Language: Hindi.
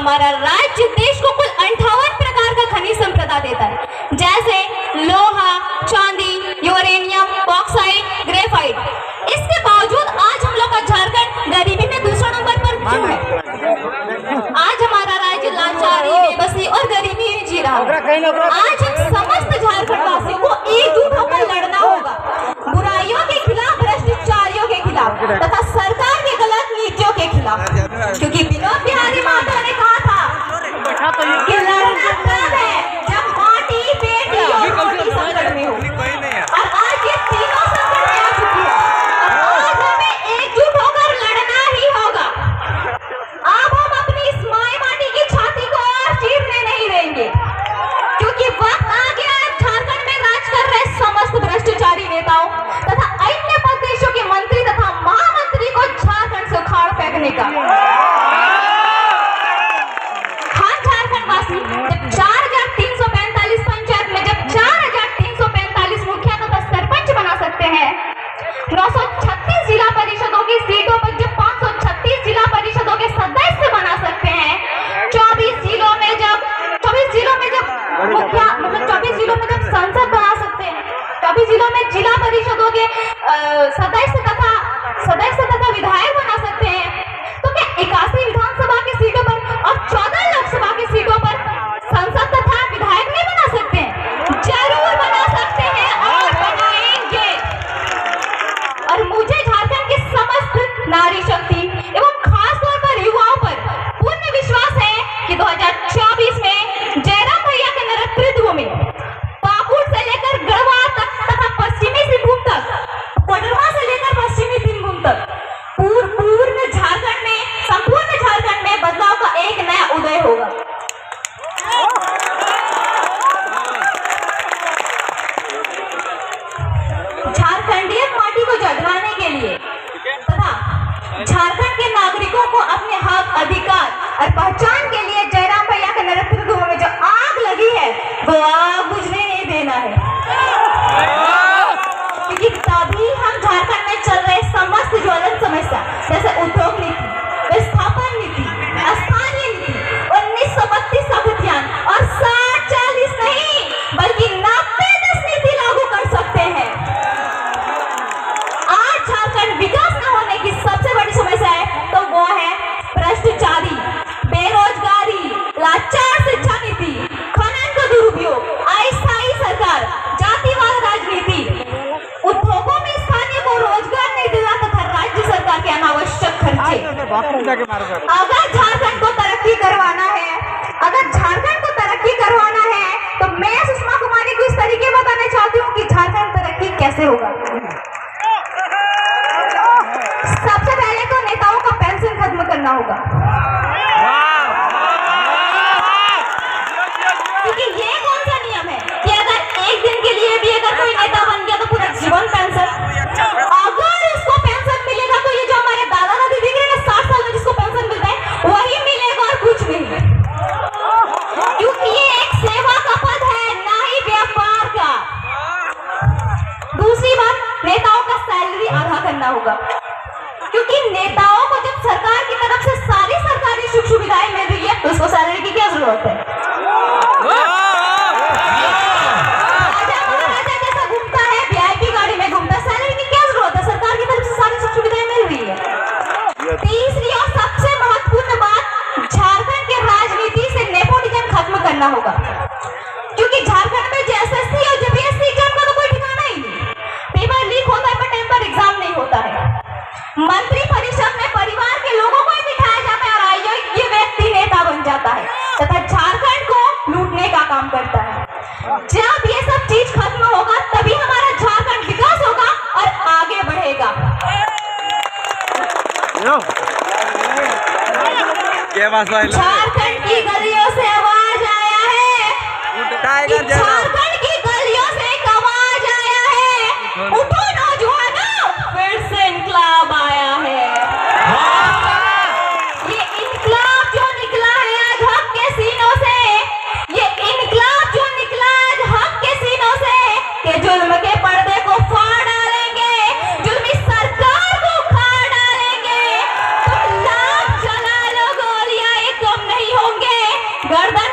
हमारा राज्य देश को कुल 58 प्रकार का खनिज संपदा देता है, जैसे लोहा, चांदी, यूरेनियम, बॉक्साइट, ग्रेफाइट। इसके बावजूद आज हम लोग का झारखंड गरीबी में दूसरा नंबर पर क्यों है? आज हमारा राज्य लाचारी, बेबसी और गरीबी में जी रहा है। आज हम समस्त झारखंड वासियों को एकजुट होकर लड़ना होगा, बुराइयों के खिलाफ, भ्रष्टाचारियों के खिलाफ तथा सरकार की गलत नीतियों के खिलाफ। क्योंकि विनोद बिहारी माधव ने कहा था कि लड़ना तब है जब माटी, बेटी और रोटी संकट में हो, और आज ये तीनों संकट में आ चुकी है। आज हमें एकजुट होकर लड़ना ही होगा। अब हम अपनी इस माई माटी की छाती को और चीरने नहीं देंगे, क्योंकि वक्त आ गया है झारखंड में राज कर रहे समस्त भ्रष्टाचारी नेताओं तथा अन्य प्रदेशों के मंत्री तथा महामंत्री को झारखंड से उखाड़ फेंकने का। हाँ झारखंडवासी, जब 4,345 पंचायत में जब 4,345 मुखिया तथा सरपंच बना सकते हैं, 936 जिला परिषदों की सीटों पर जब 536 जिला परिषदों के सदस्य बना सकते हैं, 24 जिलों में जब मुखिया मतलब 24 जिलों में जब संसद बना सकते हैं, 24 जिलों में जिला परिषदों के सदस्य तथा विधायक बना सकते हैं, तो क्या 81 विधानसभा की सीटों पर और 14 लोकसभा की सीटों पर संसद तथा विधायक नहीं बना सकते हैं? जरूर बना सकते हैं और बनाएंगे। और मुझे झारखंड के समस्त नारी शक्ति एवं खास तौर पर युवाओं पर पूर्ण विश्वास है कि 2024 में जयराम भैया के नेतृत्व में पाकुड़ से लेकर गढ़वा तक तथा पश्चिमी सिंहभूम तक, कोडरमा से लेकर पश्चिमी सिंहभूम तक संपूर्ण झारखंड में बदलाव का एक नया उदय होगा। झारखंडीय माटी को जगलाने के लिए तथा झारखंड के नागरिकों को अपने हक, अधिकार और पहचान के लिए जयराम भैया के नेतृत्व में जो आग लगी है वो आग बुझने नहीं देना है, क्योंकि तभी हम झारखंड में चल रहे समस्त ज्वलंत समस्या जैसे उद्योग नीति, विस्थापन नीति, स्थानीय नीति, 1932 का अभियान और 60-40 नहीं बल्कि 90-10 नीति लागू कर सकते हैं। आज झारखंड विकास न होने की सबसे बड़ी समस्या है तो वो है भ्रष्टाचारी, बेरोजगारी, लाचार शिक्षा नीति, खनन का दुरुपयोग, अस्थायी सरकार, जातिवाद राजनीति, उद्योगों में स्थानीय को रोजगार नहीं देना तथा राज्य सरकार के अनावश्यक खर्चे। अगर झारखंड को तरक्की करवाना है तो मैं सुषमा कुमारी को इस तरीके बताना चाहती हूँ कि झारखंड तरक्की कैसे होगा। सबसे पहले तो नेताओं का पेंशन खत्म करना होगा, क्योंकि ये कौन सा नियम है कि अगर एक दिन के लिए भी अगर कोई नेता बन गया तो पूरा जीवन पेंशन। अगर उसको पेंशन मिलेगा तो ये जो हमारे दादा दादी दिख रहे हैं 60 साल में जिसको पेंशन मिलता है वही मिलेगा और कुछ नहीं, क्योंकि ये एक सेवा का पद है ना ही व्यापार का। दूसरी बात, नेताओं का सैलरी आधा करना होगा, क्योंकि नेताओं को जब सरकार की तरफ से सारी सरकारी सुख सुविधाएं मिल रही है तो उसको सैलरी की क्या जरूरत है? राजा जैसा घूमता है, वीआईपी गाड़ी में घूमता है, सैलरी की क्या जरूरत है? सरकार की तरफ से सारी सुख सुविधाएं मिल रही है। तीसरी और सबसे महत्वपूर्ण बात, झारखंड के राजनीति से नेपोटिज्म खत्म करना होगा, क्योंकि झारखंड में जेएसएससी और जेपीएससी एग्जाम का तो कोई ठिकाना ही नहीं। पेपर लीक होता है पर टाइम पर एग्जाम नहीं होता है। मंत्री परिषद में परिवार के लोगों को ही बिठाया जाता है और अयोग्य व्यक्ति नेता बन जाता है तथा झारखंड को लूटने का काम करता है। जब ये सब चीज खत्म होगा तभी हमारा झारखंड विकास होगा और आगे बढ़ेगा। झारखंड की गलियों से आवाज आया है, झारखंड की गलियों से एक आवाज आया है, उठो नौजवानों, फिर से इनकलाब आया है। ये इनकलाब जो निकला है आज हक के सीनों से, ये इनकलाब जो निकला आज हक के सीनों से, के जुल्म के पर्दे को फाड़ डालेंगे, जुल्मी सरकार को उखाड़ डालेंगे। तुम लाख जला लो गोलियां, ये कम नहीं होंगी। गर्दन